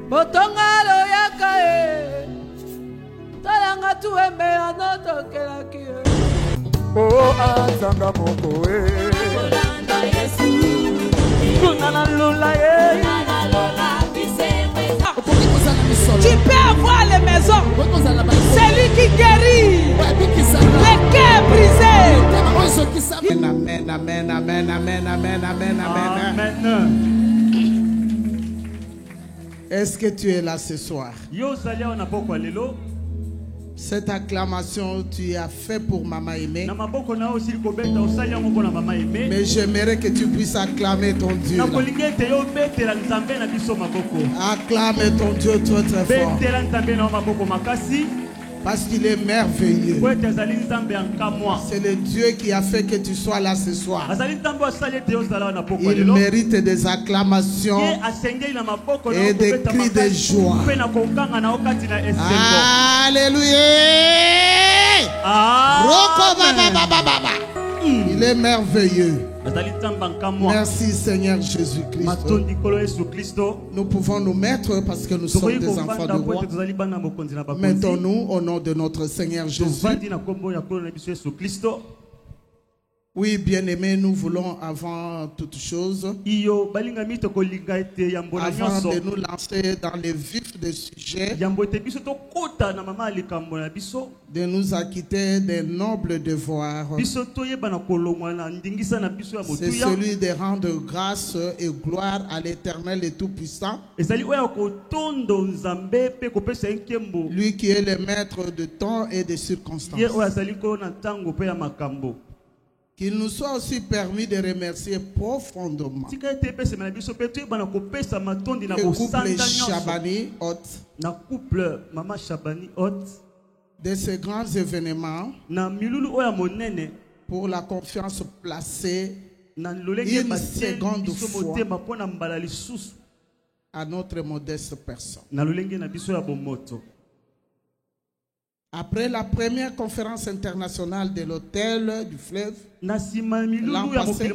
Botongalo yakae. Talanga tuembe anoto kelaki. Oh, azanga moko eh. Kolanda Yesu. Kunana lula eh. Nana lola bisembe. Tu peux avoir les maisons. Celui qui guérit les cœurs brisés. Amen, amen, amen, amen, amen, amen, amen. Amen. Est-ce que tu es là ce soir? Yo zalia na poko lelo. Cette acclamation, tu as fait pour Maman Aimée. Na maboko na aussi kobeta osalia moko na mama Aimée. Mais j'aimerais que tu puisses acclamer ton Dieu. Na là. kolingete yo betela nzambe na biso maboko. Acclame ton Dieu très très fort. Betela nzambe na maboko makasi. Parce qu'il est merveilleux. Ko tezali nzambe ankamwa. C'est le Dieu qui a fait que tu sois là ce soir. Azali nzambe osali te ozala na poko Il lelo. mérite des acclamations Ye asengeli na maboko na et des kobeta cris de makasi. joie. Pe na kokanga na okati na esengo. Alléluia. Roko baba baba baba. Il est merveilleux. Azali nzambe ankamwa. Merci Seigneur Jésus-Christ. Matondi kolo Yesu Kristo. Nous pouvons nous mettre parce que nous sommes des enfants de roi. Mettons-nous au nom de notre Seigneur Jésus. Oui, bien-aimés, nous voulons avant toute chose, avant de nous lancer dans les vifs des sujets, de nous acquitter des nobles devoirs. C'est celui de rendre grâce et gloire à l'Éternel et Tout-Puissant, lui qui est le maître de temps et des circonstances. Qu'il nous soit aussi permis de remercier profondément le couple Chabani Hôte de ces grands événements pour la confiance placée une seconde fois à notre modeste personne. Après la première conférence internationale de l'hôtel du fleuve, l'an passé,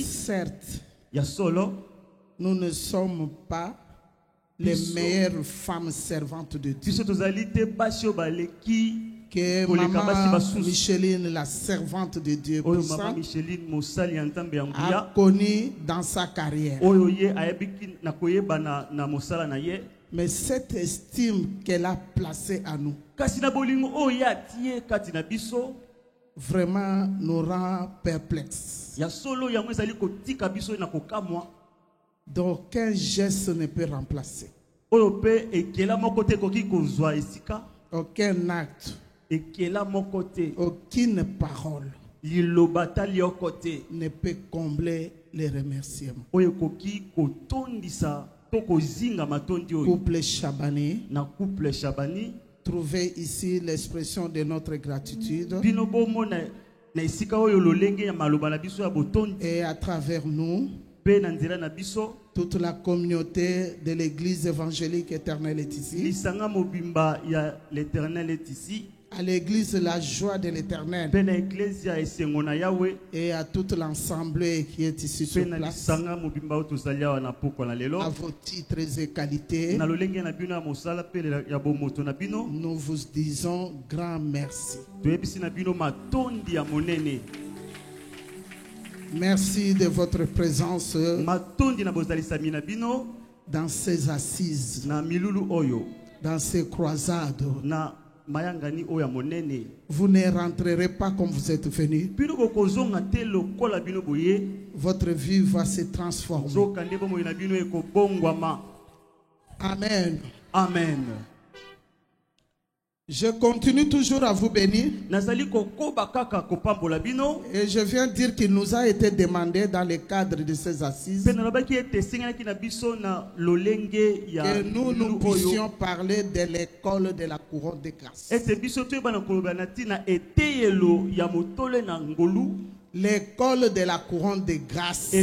certes, nous ne sommes pas les meilleures femmes servantes de Dieu. Que Maman Micheline, la servante de Dieu puissant, a connu dans sa carrière. Mais cette estime qu'elle a placée à nous vraiment nous rend perplexes. Donc qu'un geste ne peut remplacer. Aucun acte, aucune parole ne peut combler les remerciements. Couple Chabani, trouvez ici l'expression de notre gratitude. Et à travers nous, toute la communauté de l'église évangélique éternelle est ici. À l'église La Joie de l'Éternel et à toute l'assemblée qui est ici sur place, à vos titres et qualités, nous vous disons grand merci. Merci de votre présence dans ces assises, dans ces croisades. Vous ne rentrerez pas comme vous êtes venus. Votre vie va se transformer. Amen. Amen. Je continue toujours à vous bénir. Et je viens dire qu'il nous a été demandé dans le cadre de ces assises que nous puissions parler de l'école de la couronne de grâce. L'école de la couronne de grâce.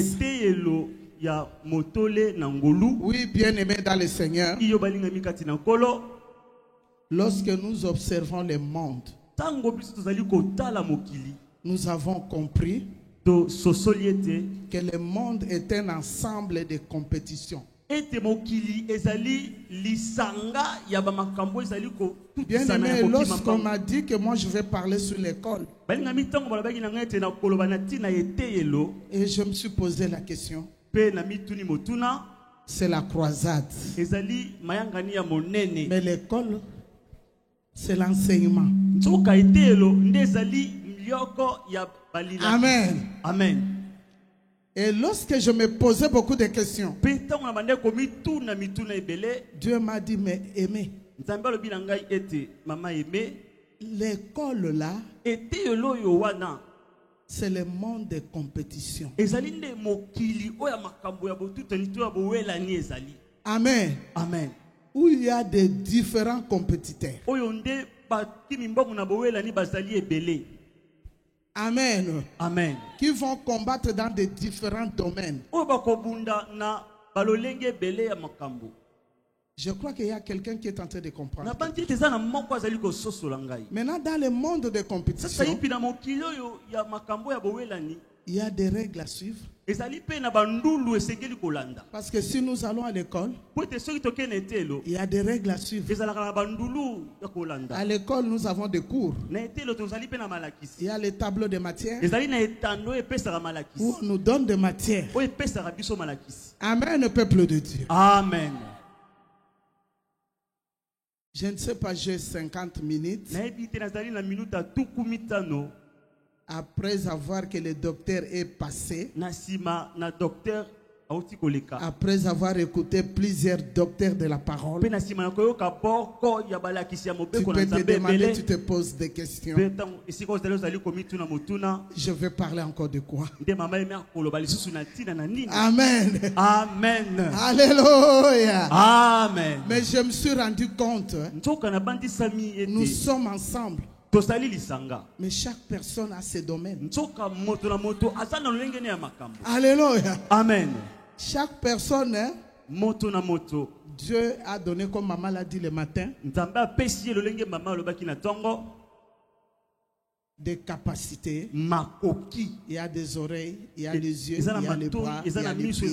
Oui, bien-aimé dans le Seigneur. Lorsque nous observons le monde, nous avons compris que le monde est un ensemble de compétitions. Bien-aimé, lorsqu'on m'a dit que moi je vais parler sur l'école, et je me suis posé la question, c'est la croisade. Mais l'école, c'est l'enseignement. Amen. Amen. Et lorsque je me posais beaucoup de questions, Dieu m'a dit, mais aimez, l'école là, c'est le monde des compétitions. Amen. Amen. Où il y a des différents compétiteurs. Amen. Amen. Qui vont combattre dans des différents domaines. Je crois qu'il y a quelqu'un qui est en train de comprendre. Maintenant, dans le monde de compétition, il y a des règles à suivre. Parce que si nous allons à l'école, il y a des règles à suivre. À l'école, nous avons des cours. Il y a les tableaux de matière où on nous donne des matières. Amen, peuple de Dieu. Amen. Je ne sais pas, j'ai 50 minutes. Après avoir que le docteur est passé, après avoir écouté plusieurs docteurs de la parole, tu peux te demander, tu te poses des questions. Je vais parler encore de quoi? Amen. Amen. Alléluia. Amen. Mais je me suis rendu compte, nous sommes ensemble. Mais chaque personne a ses domaines. Alléluia. Amen. Chaque personne, Dieu a donné, comme maman l'a dit le matin, des capacités. Il y a des oreilles, il y a les yeux, il y a les bras, il y a les pieds.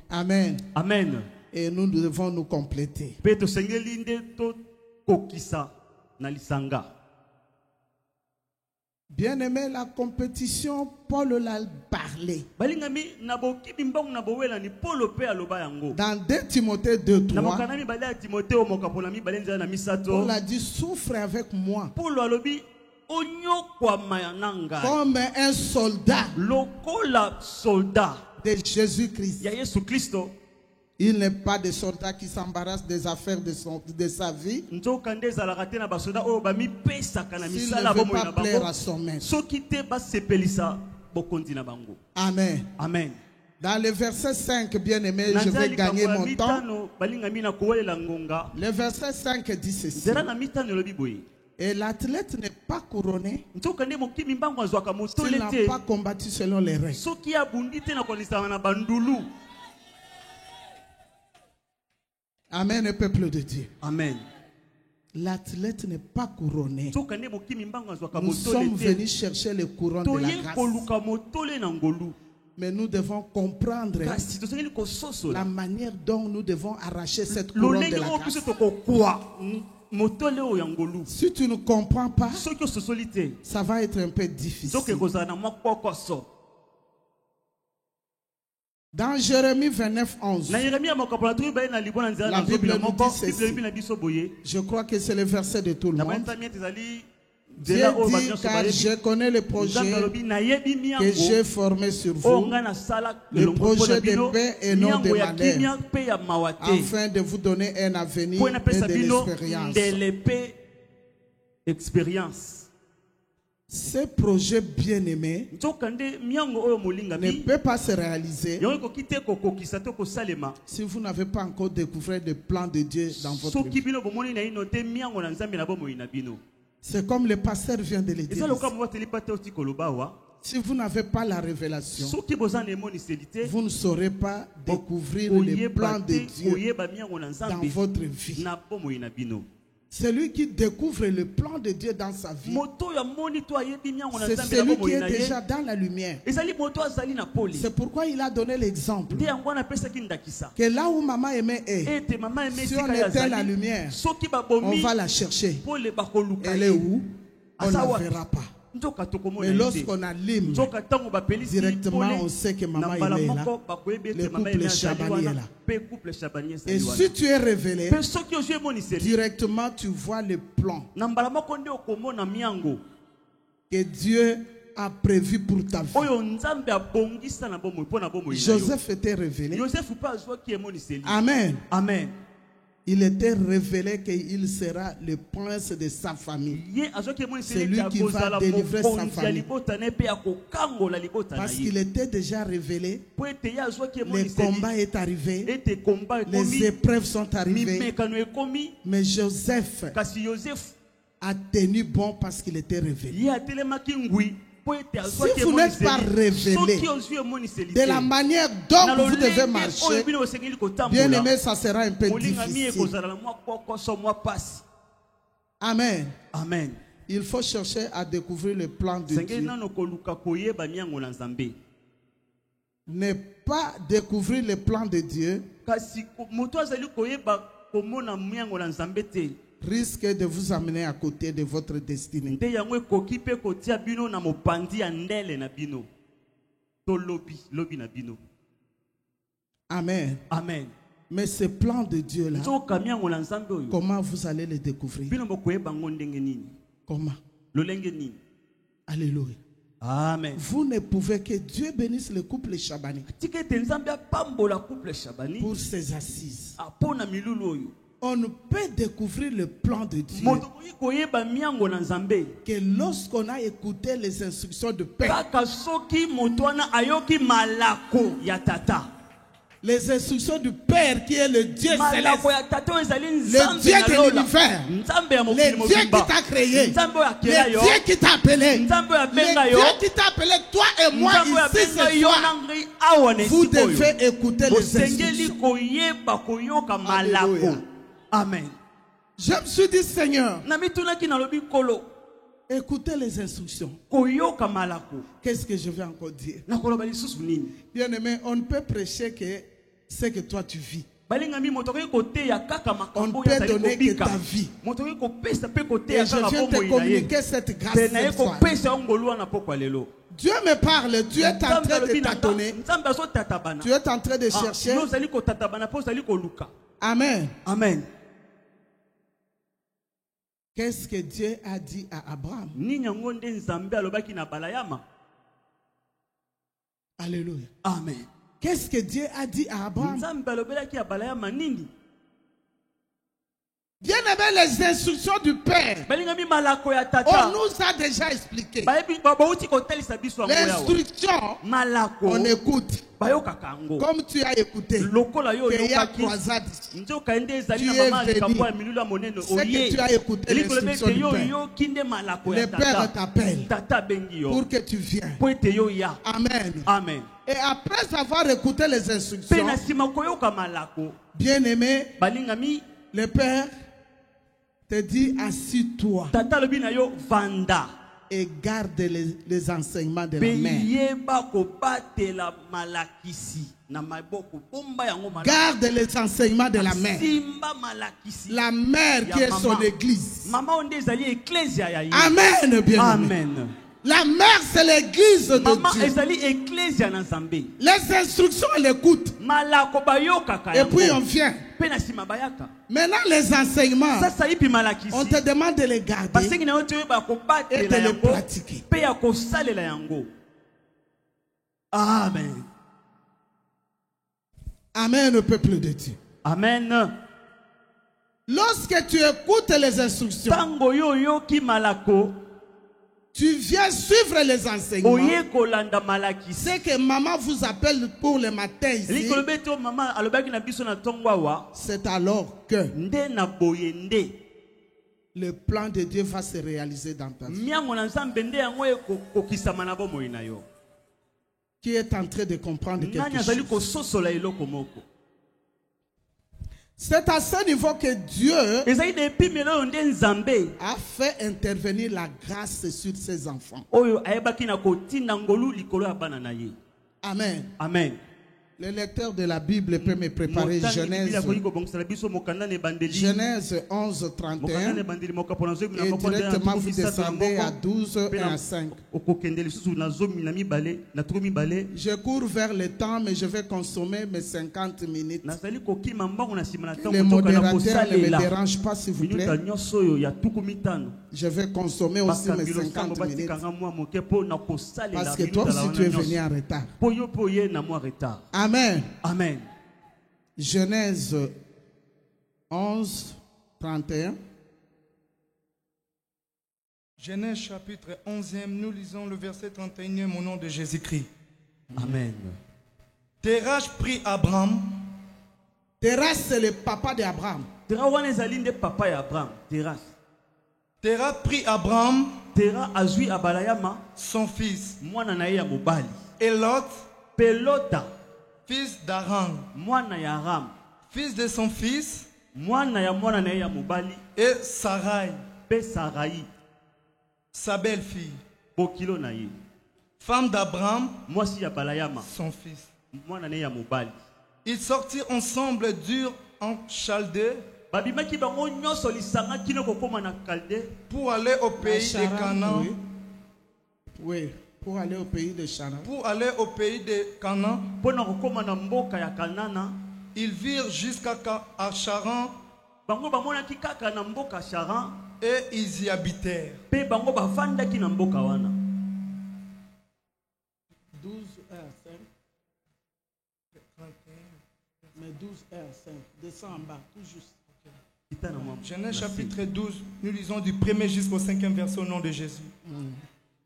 Amen. Amen. Et nous devons nous compléter. Bien aimé, la compétition, Paul l'a parlé. Dans 2 Timothée 2:3, Paul a dit, souffre avec moi comme un soldat de Jésus-Christ. Il n'est pas de soldat qui s'embarrasse des affaires de sa vie. S'il ne veut pas plaire à son maître. Amen. Amen. Dans le verset 5, bien aimé, je vais gagner mon temps. Le verset 5 dit ceci. Et l'athlète n'est pas couronné s'il n'a pas combattu selon les règles. Amen, peuple de Dieu. Amen. L'athlète n'est pas couronné. Nous sommes venus chercher le couronne de la grâce. Mais nous devons comprendre la manière dont nous devons arracher cette couronne de la grâce. Si tu ne comprends pas, ça va être un peu difficile. Dans Jérémie 29:11, la Bible nous dit ceci. Je crois que c'est le verset de tout le monde. Dieu dit, car je connais le projet que j'ai formé sur vous, le projet de paix et non de malheur, afin de vous donner un avenir et de l'expérience. Ce projet bien-aimé ne peut pas se réaliser si vous n'avez pas encore découvert le plan de Dieu dans votre vie. C'est comme le pasteur vient de le dire. Si vous n'avez pas la révélation, vous ne saurez pas découvrir le plan de Dieu dans votre vie. Celui qui découvre le plan de Dieu dans sa vie, c'est celui qui est déjà dans la lumière. C'est pourquoi il a donné l'exemple que là où maman aimait est, si on était la lumière, on va la chercher. Elle est où? On ne la verra pas. Mais lorsqu'on allume, directement on sait que maman est là. Le couple Chabani est là. Et si tu es révélé, directement tu vois le plan que Dieu a prévu pour ta vie. Joseph était révélé. Amen. Amen. Il était révélé qu'il sera le prince de sa famille. C'est lui qui va délivrer sa famille. Parce qu'il était déjà révélé. Le combat est arrivé. Les épreuves sont arrivées. Mais Joseph a tenu bon parce qu'il était révélé. Si vous n'êtes pas révélé de la manière dont vous devez marcher, bien aimé, ça sera un peu difficile. Amen. Amen. Il faut chercher à découvrir le plan de Dieu. Ne pas découvrir le plan de Dieu risque de vous amener à côté de votre destinée. Amen. Amen. Mais ce plan de Dieu-là, comment vous allez le découvrir? Comment? Alléluia. Amen. Vous ne pouvez que Dieu bénisse le couple Chabani pour ses assises. On peut découvrir le plan de Dieu que lorsqu'on a écouté les instructions de Père, les instructions du Père qui est le Dieu céleste, le Dieu de l'univers, le Dieu qui t'a créé, le Dieu qui t'a appelé, le Dieu qui t'a appelé, toi et moi ici ce soir. Vous devez écouter les instructions. Alléluia. Amen. Je me suis dit, Seigneur, écoutez les instructions. Qu'est-ce que je vais encore dire? Bien aimé, on ne peut prêcher que ce que toi tu vis. On ne peut donner que ta vie. Et je viens te communiquer cette grâce cette fois. Dieu me parle, tu es en train de tâtonner. Tu es en train de chercher. Amen. Amen. Qu'est-ce que Dieu a dit à Abraham? Alléluia. Amen. Qu'est-ce que Dieu a dit à Abraham? Bien aimé, les instructions du Père, on nous a déjà expliqué. L'instruction, on écoute. Comme tu as écouté, qu'il y a croisade. Tu es venu. C'est que tu as écouté l'instruction du Père. Le Père t'appelle pour que tu viennes. Amen. Amen. Et après avoir écouté les instructions, bien aimé, le Père te dit assis-toi et garde les enseignements de la mère. Garde les enseignements de la mère. La mère qui est son église. Amen, bien aimé. La mère, c'est l'église de Dieu. Les instructions, elle écoute. Et puis on vient. Maintenant, les enseignements, on te demande de les garder et de les pratiquer. Amen. Amen, le peuple de Dieu. Amen. Lorsque tu écoutes les instructions, tu viens suivre les enseignements. C'est que maman vous appelle pour le matin ici. C'est alors que le plan de Dieu va se réaliser dans ta vie. Qui est en train de comprendre quelque chose? C'est à ce niveau que Dieu a fait intervenir la grâce sur ses enfants. Amen. Amen. Le lecteur de la Bible peut me préparer Genèse 11, 31 et directement vous descendez à 12 et à 5. Je cours vers le temps, mais je vais consommer mes 50 minutes. Les modérateurs ne me dérangent pas, s'il vous plaît. Je vais consommer aussi mes 50 minutes. Parce que toi aussi tu es venu en retard. Amen. Amen. Genèse 11, 31. Genèse chapitre 11e, nous lisons le verset 31e au nom de Jésus-Christ. Amen. Terach prit Abraham. Terach, c'est le papa d'Abraham. Terach prit Abraham, son fils, et Lot, fils d'Aran, fils de son fils, et Sarai, sa belle-fille, femme d'Abraham, son fils. Ils sortirent ensemble d'Ur en Chaldée pour aller au pays de Canaan. Oui, pour aller au pays de Canaan. Pour aller au pays de Canaan. Ils virent jusqu'à Charan et ils y habitèrent. 12 R 5. Mais 12 R 5. Descends en bas, tout juste. Genèse chapitre 12, nous lisons du 1er jusqu'au 5e verset au nom de Jésus.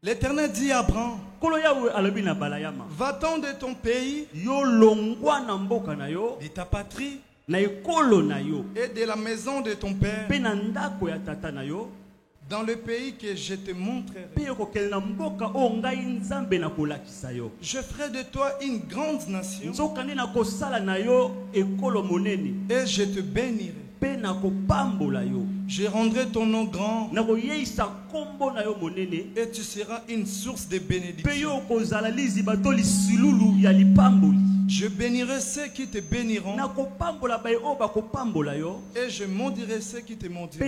L'Éternel dit à Abraham, va-t'en de ton pays, de ta patrie, et de la maison de ton père, dans le pays que je te montrerai. Je ferai de toi une grande nation, et je te bénirai. Je rendrai ton nom grand, et tu seras une source de bénédiction. Je bénirai ceux qui te béniront, et je maudirai ceux qui te maudiront.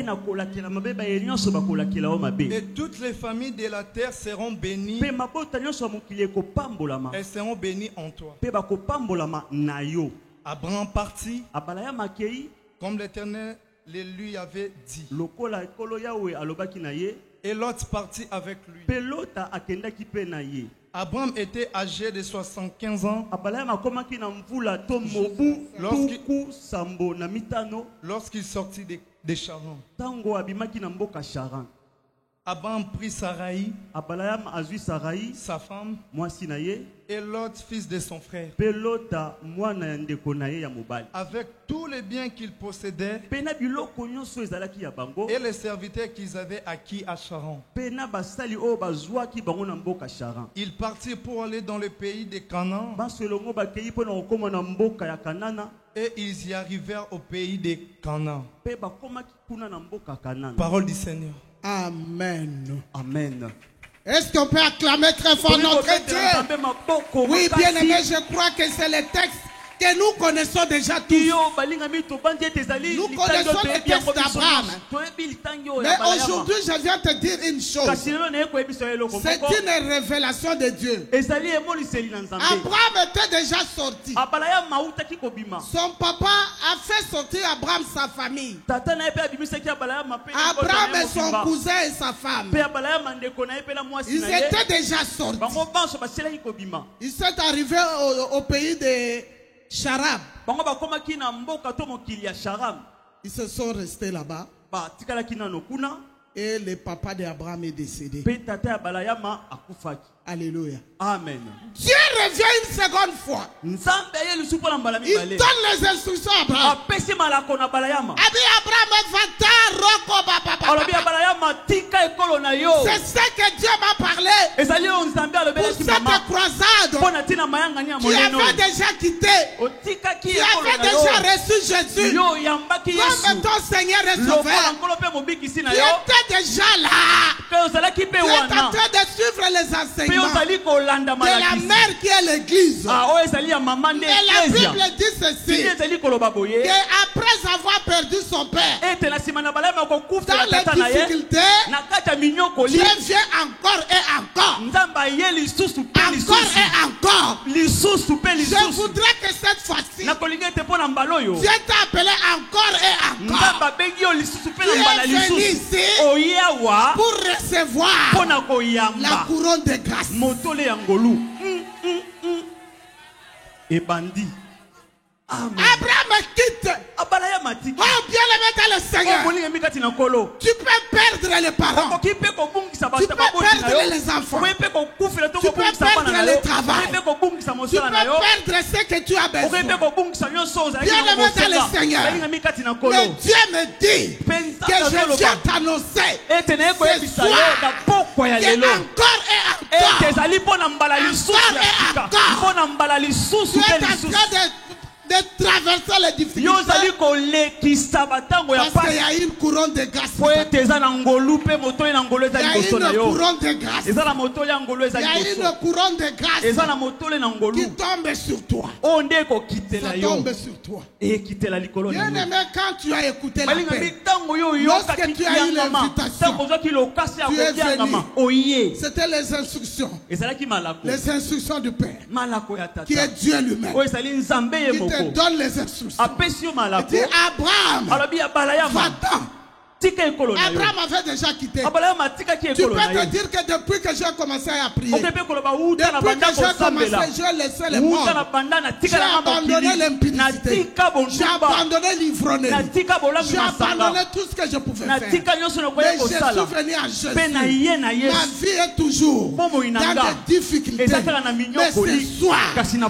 Et toutes les familles de la terre seront bénies. Elles seront bénies en toi. Abraham partit comme l'Éternel le lui avait dit. Et Lot partit avec lui. Abraham était âgé de 75 ans lorsqu'il sortit de Charan. Abraham prit Sarai, sa femme, et Lot, fils de son frère, avec tous les biens qu'ils possédaient et les serviteurs qu'ils avaient acquis à Charan. Ils partirent pour aller dans le pays de Canaan, et ils y arrivèrent au pays de Canaan. Parole du Seigneur. Amen. Amen. Est-ce qu'on peut acclamer très fort notre Dieu? Oui, bien aimé, je crois que c'est le texte que nous connaissons déjà tous. Nous connaissons le texte d'Abraham. Mais aujourd'hui, je viens te dire une chose. C'est une révélation de Dieu. Abraham était déjà sorti. Son papa a fait sortir Abraham sa famille. Abraham et son cousin et sa femme. Ils étaient déjà sortis. Ils sont arrivés au pays de Charab. Ils se sont restés là-bas. Et le papa d'Abraham est décédé. Alléluia. Amen. Dieu revient une seconde fois. Il donne les instructions à Abraham. C'est ce que Dieu m'a parlé. Pour cette croisade, tu avais déjà quitté. Tu avais déjà reçu Jésus comme ton Seigneur et Sauveur, tu étais déjà là. Tu es en train de suivre les enseignements de la mère qui est l'Église. Et la Bible dit ceci, qu'après avoir perdu son père, dans les difficultés, Dieu vient encore et encore. Encore et encore. Je voudrais que cette fois-ci, Dieu t'a appelé encore et encore. Tu es venu ici pour recevoir la couronne de grâce. Et bandit. Abraham quitte. Oh bien-aimé dans le Seigneur, tu peux perdre les parents, tu peux perdre les enfants, tu peux perdre le travail, tu peux perdre ce que tu as besoin. Bien-aimé dans le Seigneur, mais Dieu me dit que je viens t'annoncer ce soir que encore et encore, de traverser les difficultés, parce qu'il y a une couronne de grâce. Il y a une couronne de grâce. Il y a une couronne de grâce qui tombe sur toi. Ça tombe sur toi. Bien aimé, quand tu as écouté la paix, lorsque tu as eu l'invitation, tu es venu. C'était les instructions. Les instructions du Père, qui est Dieu lui-même, qui te donne les instructions. Il dit Abraham, va-t'en. Abraham avait déjà quitté. Tu peux te dire que depuis que j'ai commencé à prier, depuis que j'ai commencé, j'ai laissé les morts, j'ai abandonné l'impudicité, j'ai abandonné l'ivrognerie, j'ai abandonné tout ce que je pouvais faire. Mais je suis venu à Jésus. Ma vie est toujours dans des difficultés. Mais ce soir, je suis en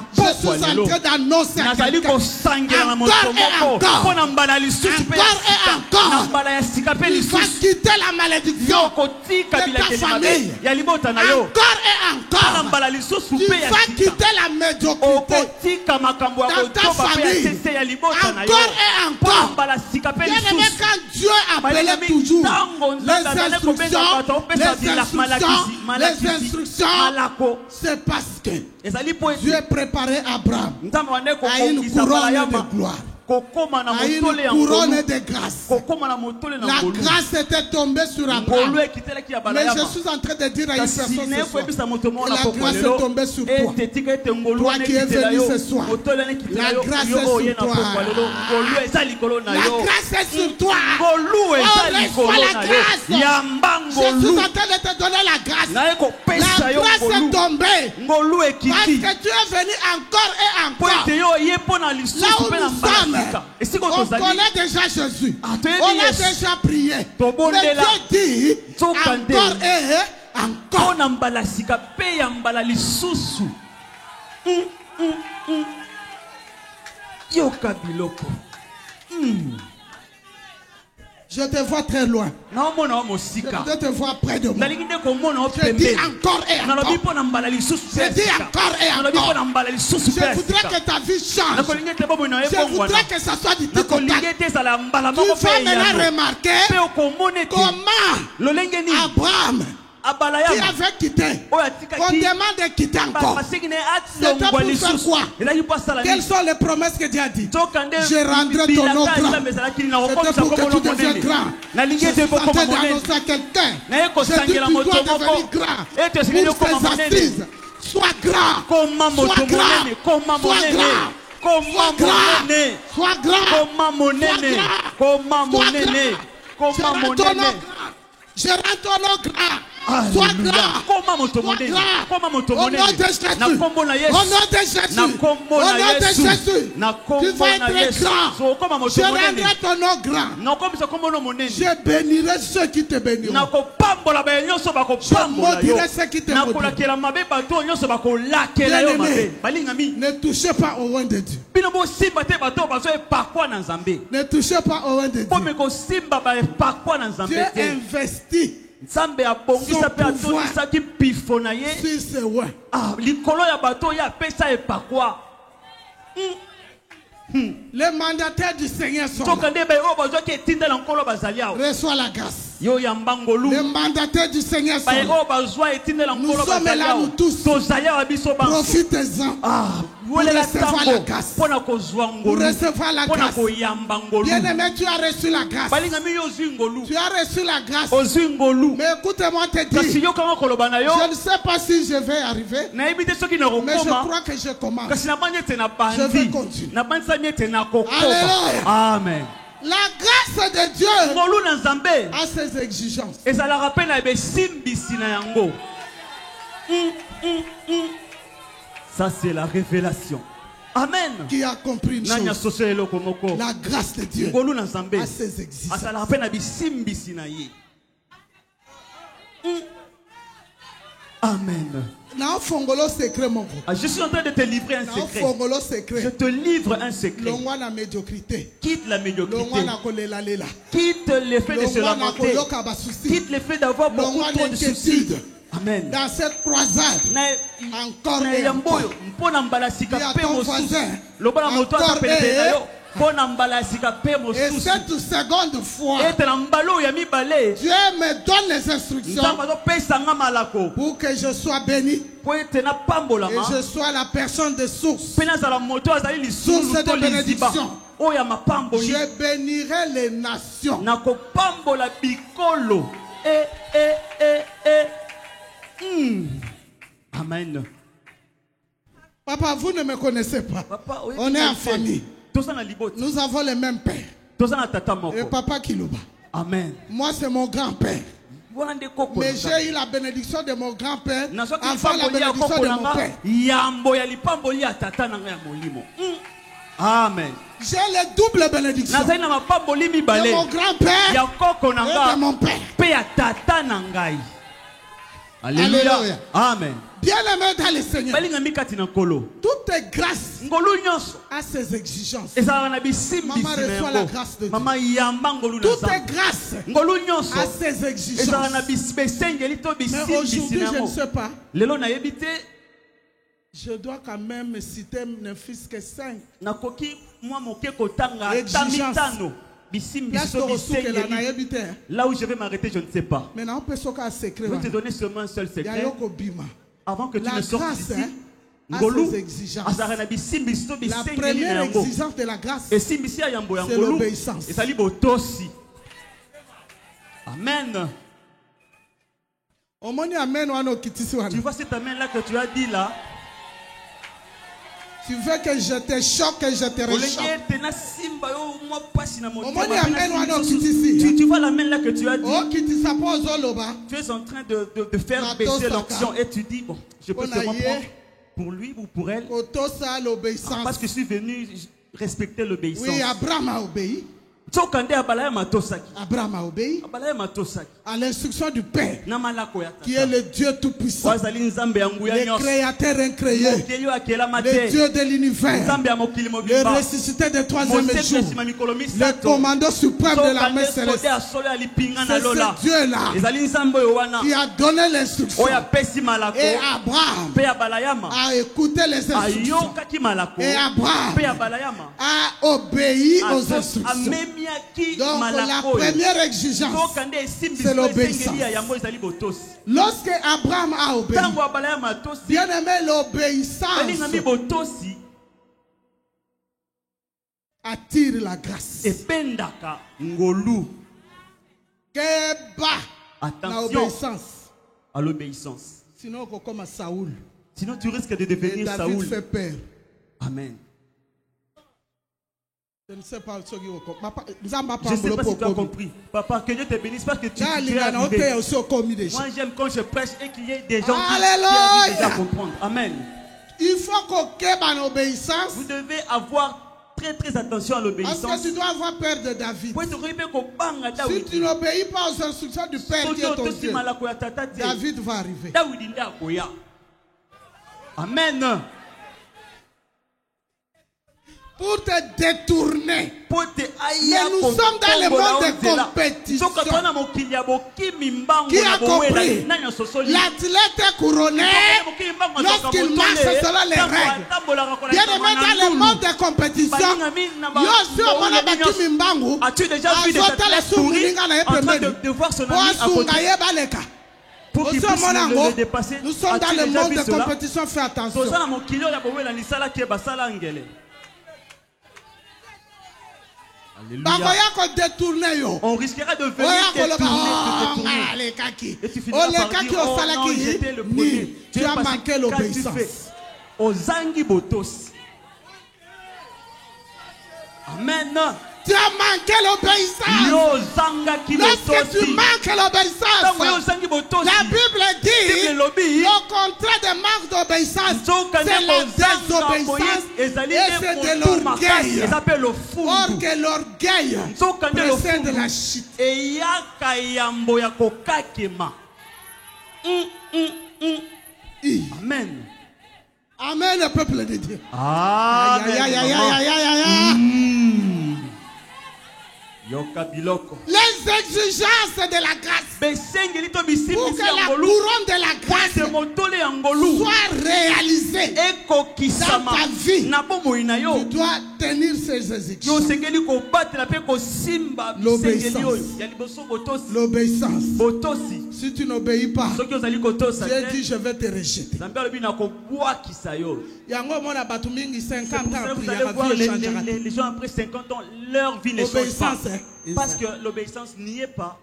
train d'annoncer à quelqu'un encore et encore. Il va quitter la malédiction de ta famille. Encore et encore. Tu vas quitter la médiocrité dans ta famille. Encore et encore. Bien aimé, quand Dieu appelait toujours les instructions, c'est parce que Dieu préparait Abraham à une couronne de gloire, à une couronne de grâce. La grâce était tombée sur Abraham. Mais je suis en train de dire à une personne ce soir que la grâce est tombée sur toi. Toi qui es venu ce soir, la grâce est sur toi. La grâce est sur toi. Oh, reçois la grâce. Je suis en train de te donner la grâce. La grâce est tombée parce que tu es venu encore et encore. Là où nous sommes, on connaît déjà Jésus. On a déjà prié. Mais Dieu dit encore et encore. Je te vois très loin. Je te vois près de moi. Je dis encore et encore. Je dis encore et encore. Je voudrais que ta vie change. Je voudrais que ça soit du tout contact. Tu vas maintenant remarquer comment Abraham, qui avait quitté, on demande de quitter encore. C'était pour faire quoi? Quelles sont les promesses que Dieu a dit? Je rendrai ton nom grand. C'était pour que tu deviennes grand. Je suis en train d'annoncer à quelqu'un. Je dis tu dois devenir grand. Pour tes assises, sois grand. Sois grand. Sois grand. Je rends ton nom grand. Sois grand. Au nom de Jésus. Au nom de Jésus. Au nom de Jésus. Tu vas être grand. Je rendrai ton nom grand. Je bénirai ceux qui te béniront. Je maudirai ceux qui te maudiront. Bien-aimé, ne touchez pas au roi de Dieu. Ne touchez pas au roi de Dieu. Dieu investit son pouvoir sur ses rois. Les mandataires du Seigneur sont là. Reçois la grâce. Les mandataires du Seigneur sont là. Nous sommes là, nous tous. Profitez-en. Pour recevoir la grâce. Pour recevoir la grâce. Bien-aimé, tu as reçu la grâce. Tu as reçu la grâce. Mais écoutez-moi te dire. Je ne sais pas si je vais arriver. Mais je crois que je commence. Je vais continuer. Alléluia. Amen. La grâce de Dieu a ses exigences. Ça c'est la révélation. Amen. Qui a compris une chose? La grâce de Dieu a ses exigences. Amen. Je suis en train de te livrer un secret. Je te livre un secret. Quitte la médiocrité. Quitte l'effet de se lamenter. Quitte l'effet d'avoir beaucoup trop de soucis. Amen. Dans cette croisade, encore et encore, dis à ton voisin, encore et cette seconde fois, Dieu me donne les instructions pour que je sois béni et je sois la personne de source, source de bénédiction. Je bénirai les nations. Amen. Papa, vous ne me connaissez pas. Papa, oui, on est en famille. Nous avons le même père. Et papa Kilouba. Amen. Moi, c'est mon grand-père. Mais j'ai eu la bénédiction de mon grand-père avant la bénédiction de mon père. Amen. J'ai les doubles bénédictions de mon grand-père et de mon père. Alléluia. Amen. Bien-aimé dans le Seigneur, toute grâce a ses exigences. Maman reçoit la grâce de Dieu. Toute grâce a ses exigences. Mais aujourd'hui, je ne sais pas. Je dois quand même citer ne fût-ce que 5 exigences. Là où je vais m'arrêter, je ne sais pas. Je vais te donner seulement un seul secret. Avant que tu ne sortes d'ici, a ses exigences. La première exigence de la grâce, c'est l'obéissance. Amen. Tu vois cette amen là que tu as dit là? Tu veux que je te choque, que je te réchauffe. Tu vois la main là que tu as dit. Tu es en train de faire baisser l'onction et tu dis, bon, je peux seulement prendre pour lui ou pour elle. Parce que je suis venu respecter l'obéissance. Oui, Abraham a obéi. Abraham a obéi à l'instruction du Père, qui est le Dieu Tout-Puissant, le Créateur incréé, le Dieu de l'univers, le ressuscité du troisième jour, le commandant suprême de la main céleste. C'est ce Dieu-là qui a donné l'instruction. Et Abraham a écouté les instructions. Et Abraham a obéi aux instructions. Donc la première exigence, c'est l'obéissance. Lorsque Abraham a obéi, bien aimé, l'obéissance attire la grâce. Attention à l'obéissance. Sinon, comme Saoul. Sinon, tu risques de devenir David Saoul. Fait peur. Amen. Je ne sais pas ce que je ne sais pas si tu as compris. Papa, que Dieu te bénisse parce que tu es arrivé. Moi, j'aime quand je prêche et qu'il y ait des gens qui arrivent déjà à comprendre. Amen. Il faut qu'on obéissance. Vous devez avoir très attention à l'obéissance. Parce que tu dois avoir peur de David. Si tu n'obéis pas aux instructions du Père qui est ton Dieu, David va arriver. Amen. pour te détourner. Mais nous sommes dans le monde de compétition. Qui a compris? L'athlète est couronné lorsqu'il marche selon les règles. Bien aimé, dans le monde de compétition, as-tu déjà vu des athlètes courir en train de voir son ami à côté pour qu'il puisse le dépasser? Nous sommes dans le monde de compétition, fais attention. On risquera de venir détourner. Et tu finiras par dire, oh non, j'étais le premier. Tu as manqué l'obéissance. Amen. Tu as manqué l'obéissance. Lorsque tu manques l'obéissance, la Bible dit le contraire des manques d'obéissance, c'est la désobéissance et c'est de l'orgueil. Or que l'orgueil précède la chute. Amen. Amen, le peuple de Dieu. Les exigences de la grâce pour que la couronne de la grâce soit réalisée dans ta vie, tu dois tenir ces exigences. L'obéissance. Si tu n'obéis pas, Dieu dit je vais te rejeter. Les gens après 50 ans, leur vie ne change pas. Parce que l'obéissance n'y est pas.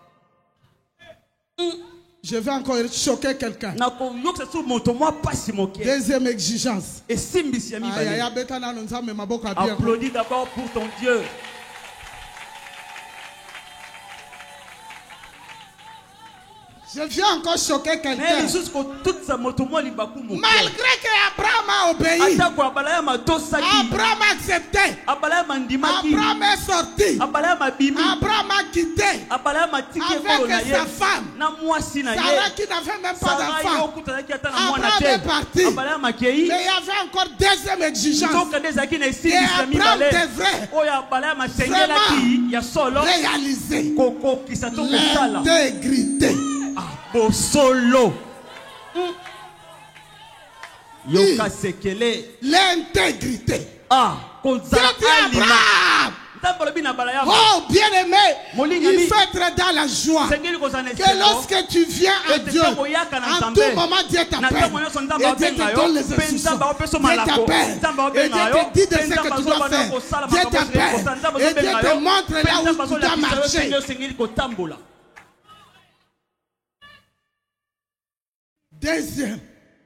Je vais encore choquer quelqu'un. Deuxième exigence. Applaudis d'abord pour ton Dieu. Je viens encore choquer quelqu'un. Malgré que Abraham a obéi, Abraham a accepté, Abraham est sorti, Abraham a quitté avec sa femme, Sarah qui n'avait même pas d'enfant. Abraham est parti, mais il y avait encore deuxième exigence. Et Abraham devrait vraiment réaliser l'intégrité. Solo. L'intégrité. Oh, bien aimé, il faut être dans la joie. Que lorsque tu viens à Dieu, en tout moment Dieu t'appelle. Et Dieu te donne les instructions. Dieu t'appelle. Et Dieu te dit de ce que tu dois faire. Dieu t'appelle. Et Dieu te montre là où tu dois marcher. Deuxième,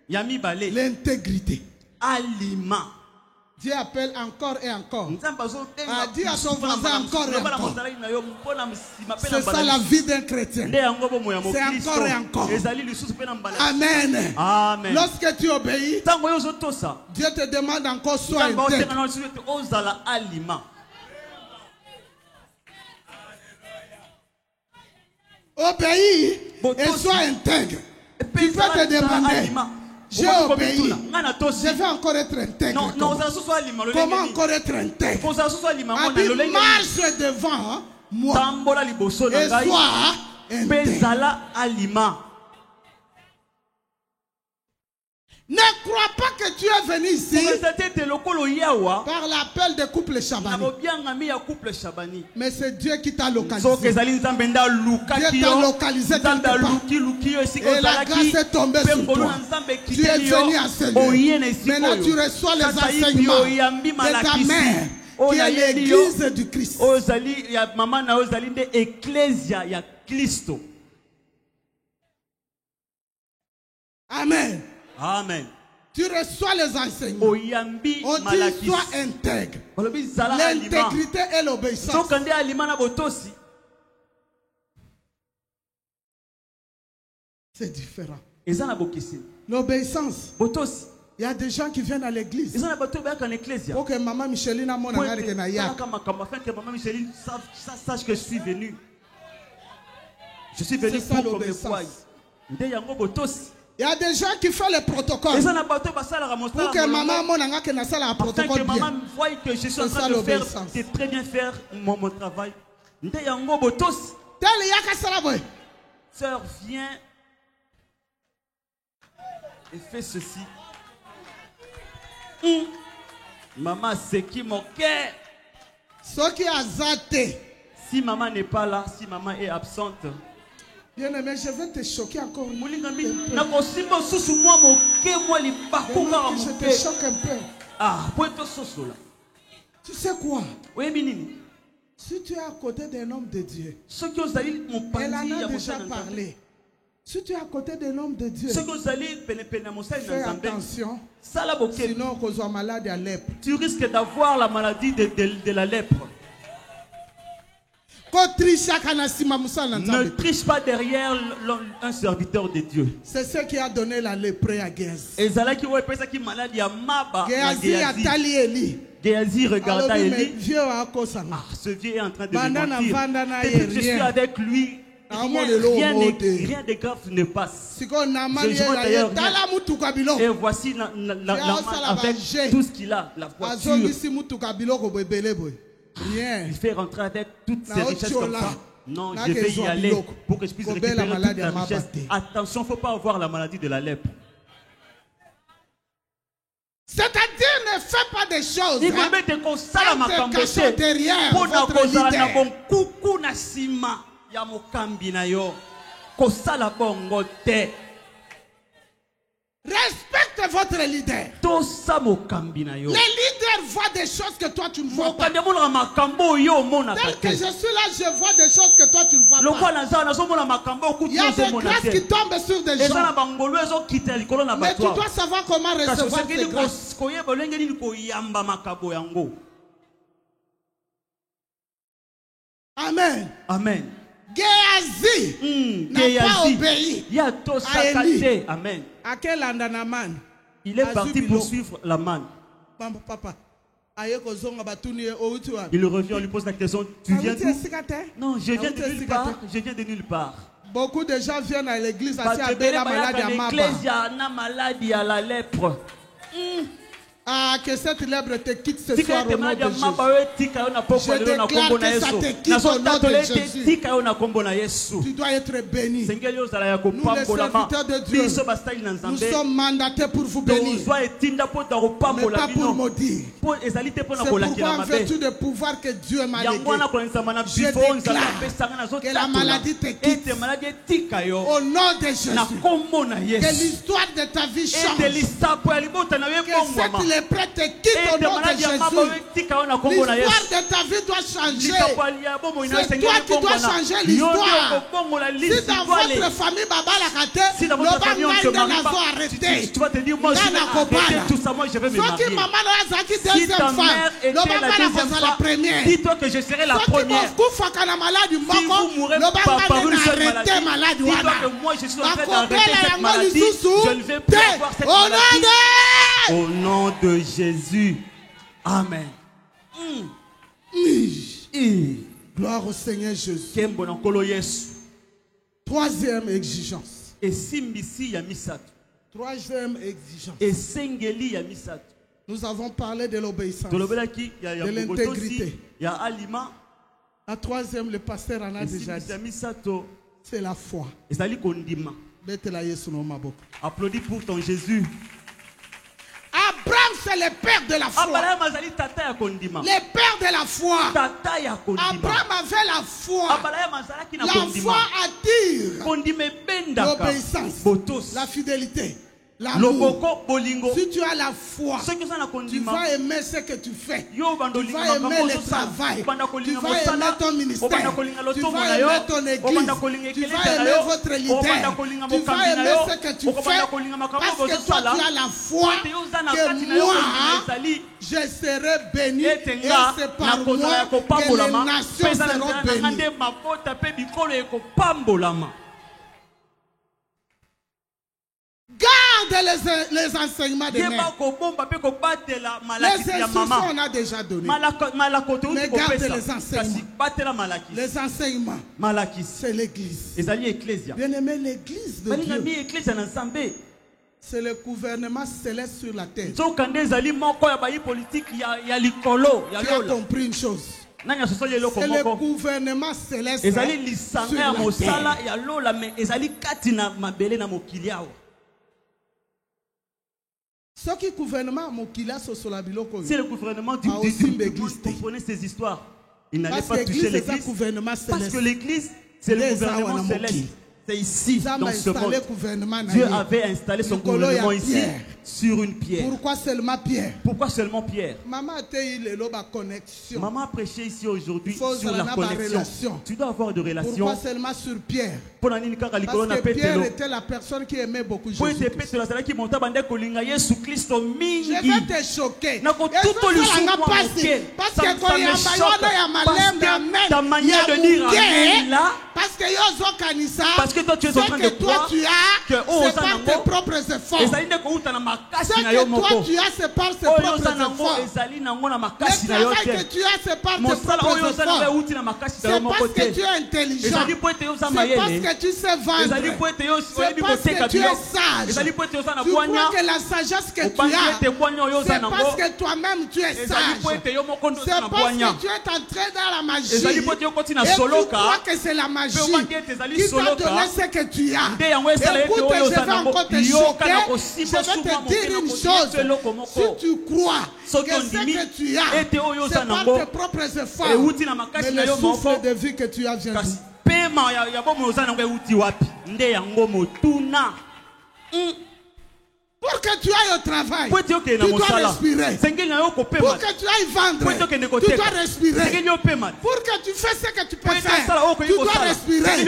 l'intégrité. Aliment. Dieu appelle encore et encore. Dis à ton voisin encore et encore. C'est ça la vie d'un chrétien. C'est encore et encore. Amen. Amen. Lorsque tu obéis, Dieu te demande encore sois intègre. Obéis et sois intègre. Tu peux te demander, j'ai obéi, je vais encore être intègre. Comment encore être intègre? Marche devant moi et sois intègre. Ne crois pas que tu es venu ici par l'appel de couple Chabani. Mais c'est Dieu qui t'a localisé. Dieu t'a localisé quelque part. Et la grâce est tombée sur toi. Tu es venu enseigner. Maintenant tu reçois les enseignements de ta mère qui est l'église du Christ. Amen. Amen. Tu reçois les enseignements. On dit sois intègre. L'intégrité et l'obéissance. C'est différent. L'obéissance. Il y a des gens qui viennent à l'église. Pour que maman Micheline a mon sache que je suis venu. Je suis venu pour qu'on me voie. Il y a des gens qui font les protocoles. Pour que maman monanga que na sala protocole bien. Maman voit que je suis en train de faire, de très bien faire mon travail. Sœur, viens et fais ceci. Maman, c'est qui mon cœur? Ce qui a zaté. Si maman n'est pas là, si maman est absente. Bien aimé, je vais te choquer encore. Je te choque un peu. Ah, tu sais quoi? Oui, Minini. Si tu es à côté d'un homme de Dieu, elle en a déjà parlé. Si tu es à côté d'un homme de Dieu, fais attention. Sinon, tu es malade à lèpre. Tu risques d'avoir la maladie de la lèpre. Ne triche pas derrière un serviteur de Dieu. C'est ce qui a donné la lèpre à Géasi. Géasi regarda Élie. Ce vieux est en train de me mentir. Je suis avec lui. Rien de grave ne passe. Je vois d'ailleurs rien. Et voici la main avec tout ce qu'il a, la voiture. Rien. Il fait rentrer avec toutes ses richesses comme ça. Non, je vais y aller pour que je puisse récupérer toute la richesse. Attention, il ne faut pas avoir la maladie de la lèpre. C'est-à-dire, ne fais pas des choses. Respecte votre leader. Les leaders voient des choses que toi tu ne vois pas. Tel que je suis là, je vois des choses que toi tu ne vois pas. Il y a des grâces qui tombent sur des gens. Mais tu dois savoir comment recevoir ces grâces. Amen. Amen. Géasi n'a pas obéi à Élie. Amen. Il est parti poursuivre la manne. Papa. Il revient, on lui pose la question. Tu viens d'où? Non, je viens de nulle part. Je viens de nulle part. Beaucoup de gens viennent à l'église à la maladie à Maba. Il y a une maladie à la lèpre. Ah, que cette lèpre te quitte ce soir au nom de Jésus. Je déclare que ça te quitte au nom de Jésus. Tu dois être béni. Nous, les serviteurs de Dieu, nous sommes mandatés pour vous bénir, mais pas pour maudire. C'est pourquoi, en vertu du pouvoir que Dieu m'a légué, je déclare que la maladie te quitte au nom de Jésus. Que l'histoire de ta vie change. Que cette lèpre te quitte au nom de Jésus. L'histoire de ta vie doit changer. C'est toi qui dois changer l'histoire. Si dans votre famille, Baba l'a raté, le Baba n'a pas arrêté. Tu vas te dire, moi je vais arrêter tout ça, moi je vais me marier. Si ta mère était la deuxième femme, dis-toi que je serai la première. Si vous mourrez par une seule maladie, dis-toi que moi je suis en train d'arrêter cette maladie. Je ne vais plus avoir cette maladie. Au nom de Jésus. Amen. Gloire au Seigneur Jésus. Troisième exigence. Troisième exigence. Nous avons parlé de l'obéissance, de l'intégrité. La troisième, le pasteur en a déjà dit. C'est la foi. Applaudis pour ton Jésus. Abraham, c'est le père de la foi. Le père de la foi. Abraham avait la foi. La foi attire l'obéissance, la fidélité, l'amour. Si tu as la foi, tu vas aimer ce que tu fais. Tu vas aimer le travail. Tu vas aimer ton ministère. Tu vas aimer ton église. Tu vas aimer votre leader. Tu vas aimer ce que tu fais. Parce que toi, tu as la foi que moi, je serai béni. Et c'est par moi que les nations seront bénies. Garde les enseignements de mère. Les instructions on a déjà donné. Mais garde les enseignements. Les enseignements. C'est l'église. Bien aimé, l'église de Dieu. C'est le gouvernement céleste sur la terre. Tu as compris une chose. C'est le gouvernement céleste sur la terre. Ce qui gouvernement Mokilia Sosolabilo, c'est le gouvernement du comprenez ces histoires. Il n'allait pas toucher l'église parce que l'église c'est le gouvernement céleste. C'est ici, dans ce monde. Dieu avait installé son gouvernement ici, sur une pierre. Pourquoi seulement Pierre? Pourquoi seulement Pierre? Maman a prêché ici aujourd'hui sur la connexion. Tu dois avoir de relations. Pourquoi seulement sur Pierre? Parce que Pierre était la personne qui aimait beaucoup Jésus. Je vais te choquer. Parce que quand il y a ta manière de dire, parce que toi tu es en train de croire que c'est par tes propres efforts. Ce que toi tu as, c'est par tes propres efforts. Le travail que tu as, c'est par tes propres efforts. C'est parce que tu es intelligent. C'est parce que tu sais vendre. C'est parce que tu es sage. Tu crois que la sagesse que tu as, c'est parce que toi-même tu es sage. C'est parce que tu es entré dans la magie. Et tu crois que c'est la magie qui t'a donné ce que tu as. Écoute, je vais encore te choquer. Je vais te dire une chose. Si tu crois que ce que tu as, c'est par tes propres efforts, mais le souffle de vie que tu as vient d'où? Pour que tu ailles au travail, tu dois respirer. Pour que tu ailles vendre, tu dois respirer. Pour que tu fasses ce que tu peux faire, tu dois respirer.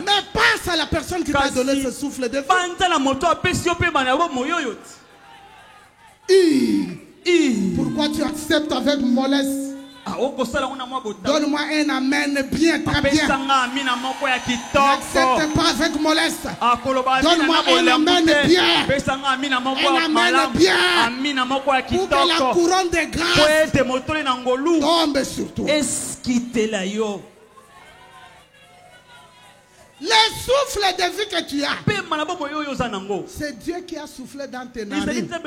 Mais pense à la personne qui t'a donné ce souffle de vie. Pourquoi tu acceptes avec mollesse? Donne-moi un amen bien, très bien. N'accepte pas avec mollesse. Donne-moi un amen bien. Un amen bien. Pour que la couronne de grâce tombe sur toi. Le souffle de vie que tu as, c'est Dieu qui a soufflé dans tes narines pour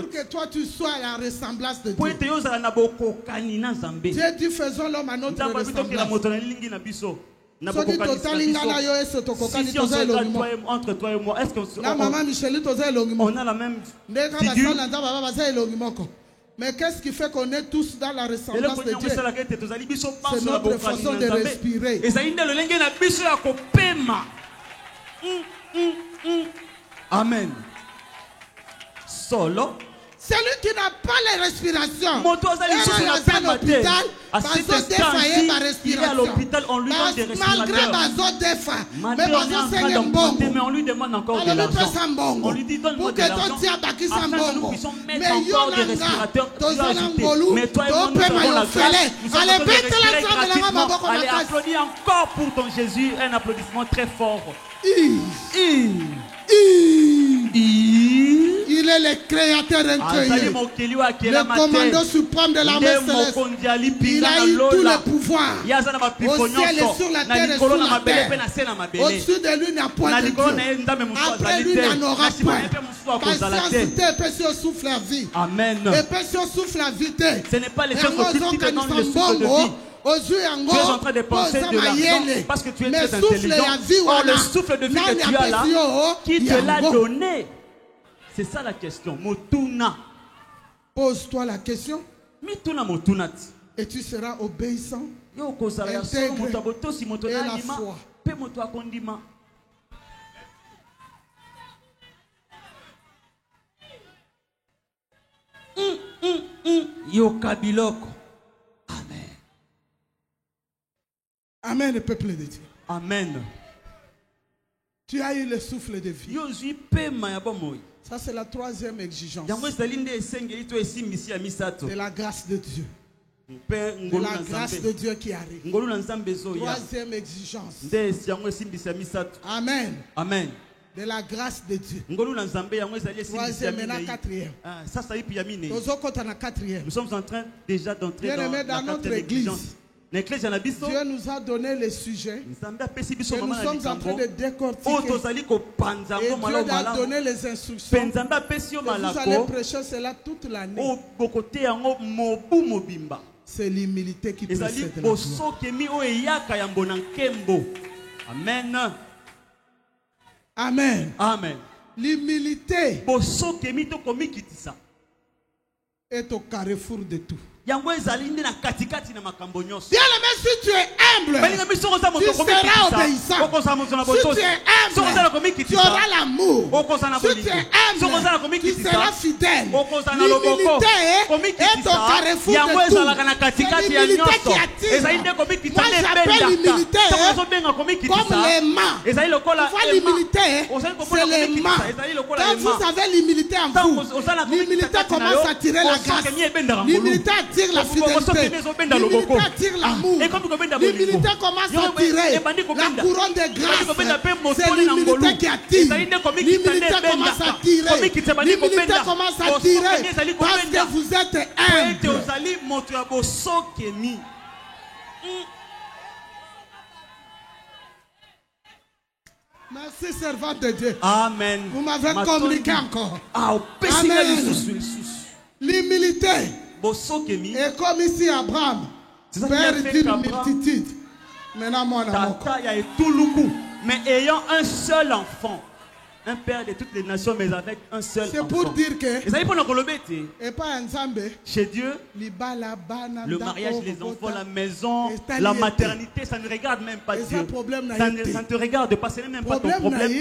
que toi tu sois à la ressemblance de Dieu. Dieu dit faisons l'homme à notre ressemblance. Si entre toi et moi, est-ce qu'on a la même figure? Mais qu'est-ce qui fait qu'on est tous dans la ressemblance de Dieu? C'est notre façon de respirer. Amen. Solo. Celui qui n'a pas les respirations, il est à l'hôpital, on lui donne des respirateurs. Mais on lui demande encore de l'argent. On lui dit donne-moi de l'argent afin que nous puissions mettre encore des respirateurs. Mais toi et moi, nous avons la grâce. Nous avons des respirateurs gratuitement. Allez, applaudis encore pour ton Jésus. Un applaudissement très fort. Il est le créateur incueilli, le commandant suprême de l'armée céleste. Il a eu tout le pouvoir au ciel et sur la terre et sur la terre. Au-dessus de lui, il n'y a point de Dieu. Après lui, il n'y en aura point. Patience, épaisseur souffle la vie. Amen. Épaisseur souffle la vie. Ce n'est pas les choses occultes qui te donnent le souffle de vie. Tu es en train de penser de l'argent parce que tu es très intelligent. Or, le souffle de vie que tu as là, qui te l'a donné? C'est ça la question. Motuna. Pose-toi la question. Mituna motunat. Et tu seras obéissant. Intègre. Et la foi. Yokabiloko. Amen. Amen, le peuple de Dieu. Amen. Tu as eu le souffle de vie. Ça, c'est la troisième exigence. C'est la grâce de Dieu. C'est la grâce de Dieu qui arrive. Troisième exigence. Amen. Amen. de la grâce de Dieu. Troisième, maintenant quatrième. Nous sommes en train déjà d'entrer dans dans notre église. Dieu nous a donné le sujet. Et nous sommes en train de décortiquer. Et Dieu a donné les instructions. Vous allez prêcher cela toute l'année. C'est l'humilité qui précède la gloire. Amen. Amen. Amen. L'humilité est au carrefour de tout. Bien aimé, si tu es humble, tu seras obéissant. Si tu es humble, tu auras l'amour. Si tu es humble, tu seras fidèle. L'humilité est au carrefour de tout. C'est l'humilité qui attire. Moi j'appelle l'humilité comme l'aimant. Tu vois l'humilité, c'est l'aimant. Quand vous avez l'humilité en vous, l'humilité commence à attirer la grâce. L'humilité attire la fidélité. L'humilité attire l'amour. L'humilité commence à attirer la couronne de grâce. C'est l'humilité qui attire. L'humilité commence à attirer. L'humilité commence à attirer parce que vous êtes humble. Merci, servant de Dieu. Amen. Vous m'avez communiqué encore. Amen. L'humilité est comme ici Abraham, père d'une multitude. Maintenant, moi, mais ayant un seul enfant. Un père de toutes les nations, mais avec un seul enfant. C'est pour dire que et pas chez Dieu, le mariage, les enfants, la maison, la maternité, ça ne regarde même pas Dieu. Ça ne te regarde pas, ce n'est même pas ton problème.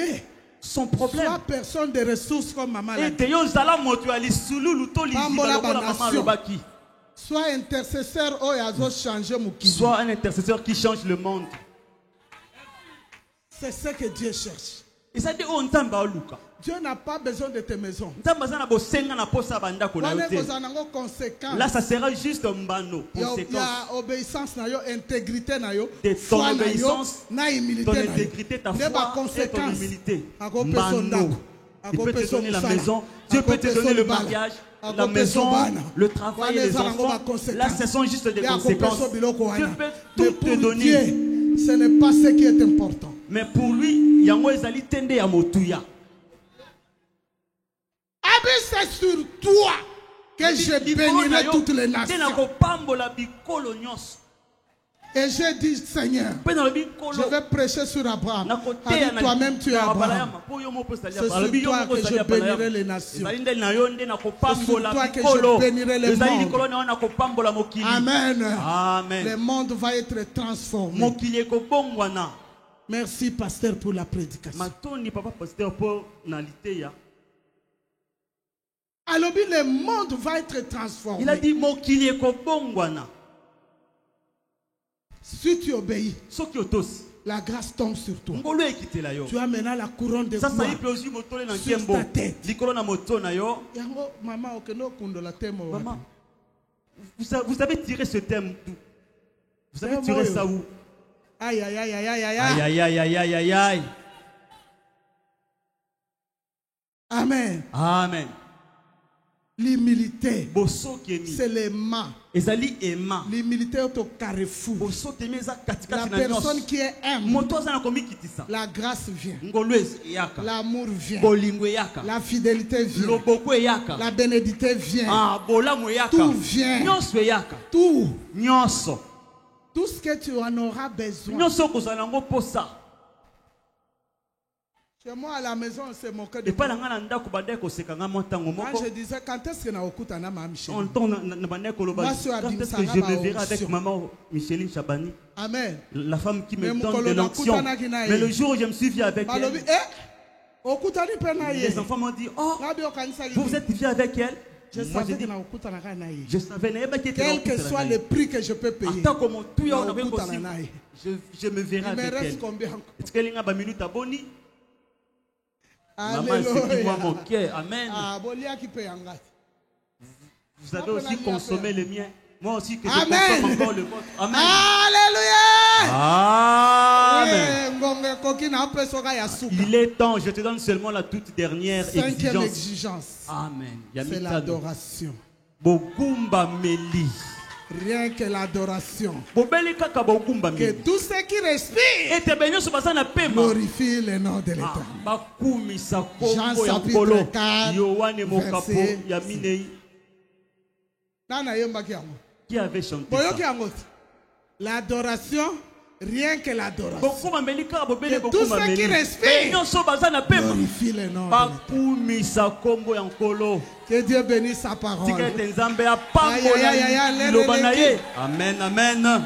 Son problème. Soit personne de ressources comme maman l'a dit. Soit intercesseur, soit un intercesseur qui change le monde. C'est ce que Dieu cherche. Dieu n'a pas besoin de tes maisons. Là, ça sera juste un bano. Il y a obéissance, intégrité, ton obéissance, ton intégrité, ta foi et ton humilité. Il peut te donner la maison, Dieu peut te donner le mariage, la maison, le travail et les enfants. Là, ce sont juste des conséquences. Dieu peut tout te donner. Ce n'est pas ce qui est important. Mais pour lui, yango ezali tende ya motuya. C'est sur toi que je bénirai toutes les nations. Et j'ai dit, Seigneur, je vais prêcher sur Abraham. Toi-même, tu es Abraham. C'est sur toi que je bénirai les nations. C'est sur toi que je bénirai les mondes. Amen. Amen. Le monde va être transformé. Merci, pasteur, pour la prédication. Alors, le monde va être transformé. Il a dit, si tu obéis, la grâce tombe sur toi. Tu as maintenant la couronne de gloire sur ta tête. Maman, vous avez tiré ce thème d'où? Vous avez tiré ça où? Aïe, aïe, aïe, aïe, aïe, aïe, aïe, aïe, aïe, aïe, aïe, aïe. Amen. Amen. L'humilité, c'est l'aimant. L'humilité est au carrefour. La personne qui est humble, la grâce vient. L'amour vient. La fidélité vient. La bénédiction vient. Tout vient. Tout ce que tu en auras besoin. Chez moi à la maison, on s'est moqué de moi. Moi, je disais, quand est-ce que ma Micheline? Moi, quand est-ce que je me verrai avec maman Micheline Chabani? Amen. La femme qui me donne de l'onction. Mais le jour où je me suis vu avec elle, les enfants m'ont dit, oh, vous êtes vu avec elle? Je savais que je savais quel que soit le prix que je peux payer, je me verrai avec elle. Est-ce qu'elle a une minute à Boni? Maman, c'est qui voit mon cœur. Amen. Vous avez aussi consommé le mien. Moi aussi que je consomme encore le vôtre. Amen. Alléluia. Amen. Il est temps, je te donne seulement la toute dernière exigence. Amen. C'est l'adoration. Rien que l'adoration. Que tous ceux qui respirent glorifient le nom de l'Éternel. Jean chapitre 4, verset 6. Qui avait chanté ça? L'adoration, rien que l'adoration. Que tous ceux qui respirent glorifient le nom de l'Éternel. Que Dieu bénisse sa parole. Amen, amen.